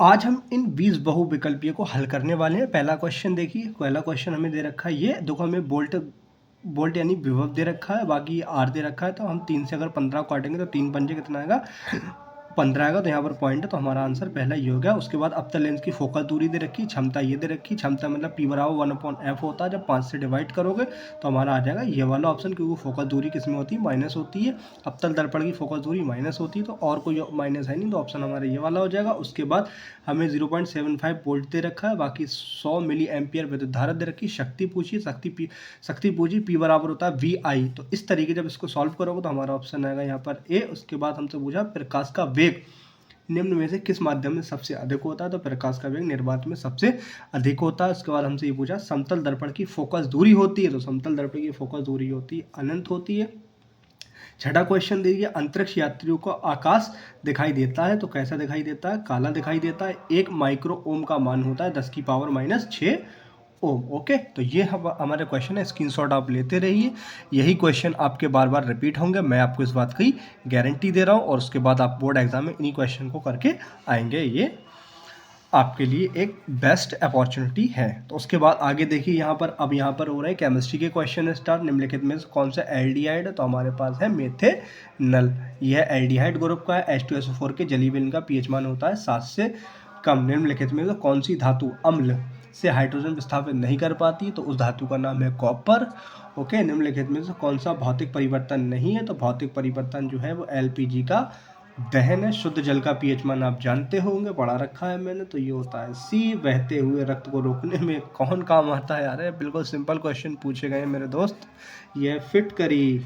आज हम इन 20 बहुविकल्पीय को हल करने वाले हैं। पहला क्वेश्चन देखिए, पहला क्वेश्चन हमें दे रखा है, ये देखो हमें वोल्ट यानी विभव दे रखा है, बाकी आर दे रखा है। तो हम 3 से अगर 15 काटेंगे तो 3 पंजे कितना आएगा, 15 आएगा। तो यहाँ पर पॉइंट है, तो हमारा आंसर पहला ये हो गया। उसके बाद अब तक लेंस की फोकस दूरी दे रखी, क्षमता ये दे रखी। क्षमता मतलब P बराबर 1/f होता है। जब 5 से डिवाइड करोगे तो हमारा आ जाएगा ये वाला ऑप्शन, क्योंकि फोकस दूरी किस में होती है, माइनस होती है। अब तक दर्पण की फोकस दूरी माइनस होती है, तो और कोई माइनस है नहीं, तो ऑप्शन हमारा ये वाला हो जाएगा। उसके बाद हमें 0.75 वोल्ट दे रखा है, बाकी 100 मिली एम्पियर विद्युत धारा दे रखी। शक्ति पूछी, शक्ति पूछी P बराबर होता है VI। तो इस तरीके जब इसको सॉल्व करोगे तो हमारा ऑप्शन आएगा यहाँ पर ए। उसके बाद हमसे पूछा प्रकाश का वेग निम्न में से किस माध्यम में सबसे अधिक होता है, तो प्रकाश का वेग निर्वात में सबसे अधिक होता है। उसके बाद हमसे ये पूछा समतल दर्पण की फोकस दूरी होती है, तो समतल दर्पण की फोकस दूरी होती है अनंत होती है। छठा क्वेश्चन देखिए, अंतरिक्ष यात्रियों को आकाश दिखाई देता है, तो कैसा दिखाई देता है, काला दिखाई देता है। 1 माइक्रो ओम का मान होता है 10 की पावर -6 ओम। ओके, तो ये हमारे क्वेश्चन है, स्क्रीनशॉट आप लेते रहिए। यही क्वेश्चन आपके बार बार रिपीट होंगे, मैं आपको इस बात की गारंटी दे रहा हूँ। और उसके बाद आप बोर्ड एग्जाम में इन्हीं क्वेश्चन को करके आएंगे, ये आपके लिए एक बेस्ट अपॉर्चुनिटी है। तो उसके बाद आगे देखिए, यहाँ पर हो रहे हैं केमिस्ट्री के क्वेश्चन स्टार्ट। निम्नलिखित में कौन सा एल्डिहाइड है, तो हमारे पास है मेथेनल। यह एल्डिहाइड ग्रुप का है। H2SO4 के जलीय विलयन का pH मान होता है 7 से कम। निम्नलिखित में कौन सी धातु अम्ल से हाइड्रोजन विस्थापित नहीं कर पाती, तो उस धातु का नाम है कॉपर। ओके, निम्नलिखित में से कौन सा भौतिक परिवर्तन नहीं है, तो भौतिक परिवर्तन जो है वो LPG का दहन है। शुद्ध जल का pH मान आप जानते होंगे, पढ़ा रखा है मैंने, तो ये होता है C। बहते हुए रक्त को रोकने में कौन काम आता है, यार बिल्कुल सिंपल क्वेश्चन पूछे गए मेरे दोस्त। ये फिटकरी,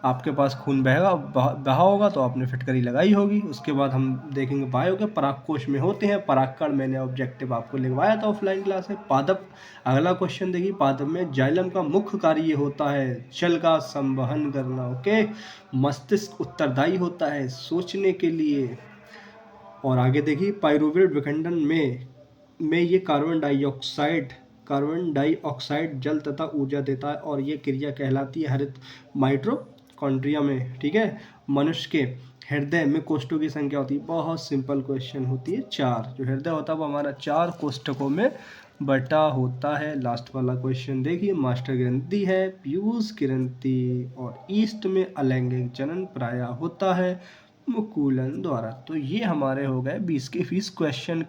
आपके पास खून बहा होगा तो आपने फिटकरी लगाई होगी। उसके बाद हम देखेंगे बायो के परागकोश में होते हैं परागकण। मैंने ऑब्जेक्टिव आपको लिखवाया था ऑफलाइन क्लास में। पादप, अगला क्वेश्चन देखिए, पादप में जाइलम का मुख्य कार्य ये होता है जल का संवहन करना। ओके, मस्तिष्क उत्तरदायी होता है सोचने के लिए। और आगे देखिए, पाइरूवेट विखंडन में ये कार्बन डाइऑक्साइड जल तथा ऊर्जा देता है, और ये क्रिया कहलाती है हरित माइटोकॉन्ड्रिया में। ठीक है, मनुष्य के हृदय में कोष्ठकों की संख्या होती है, बहुत सिंपल क्वेश्चन होती है 4। जो हृदय होता है वो हमारा 4 कोष्ठकों में बटा होता है। लास्ट वाला क्वेश्चन देखिए, मास्टर ग्रंथि है पीयूष ग्रंथि, और ईस्ट में अलैंगिक जनन प्रायः होता है मुकुलन द्वारा। तो ये हमारे हो गए 20 के 20 क्वेश्चन।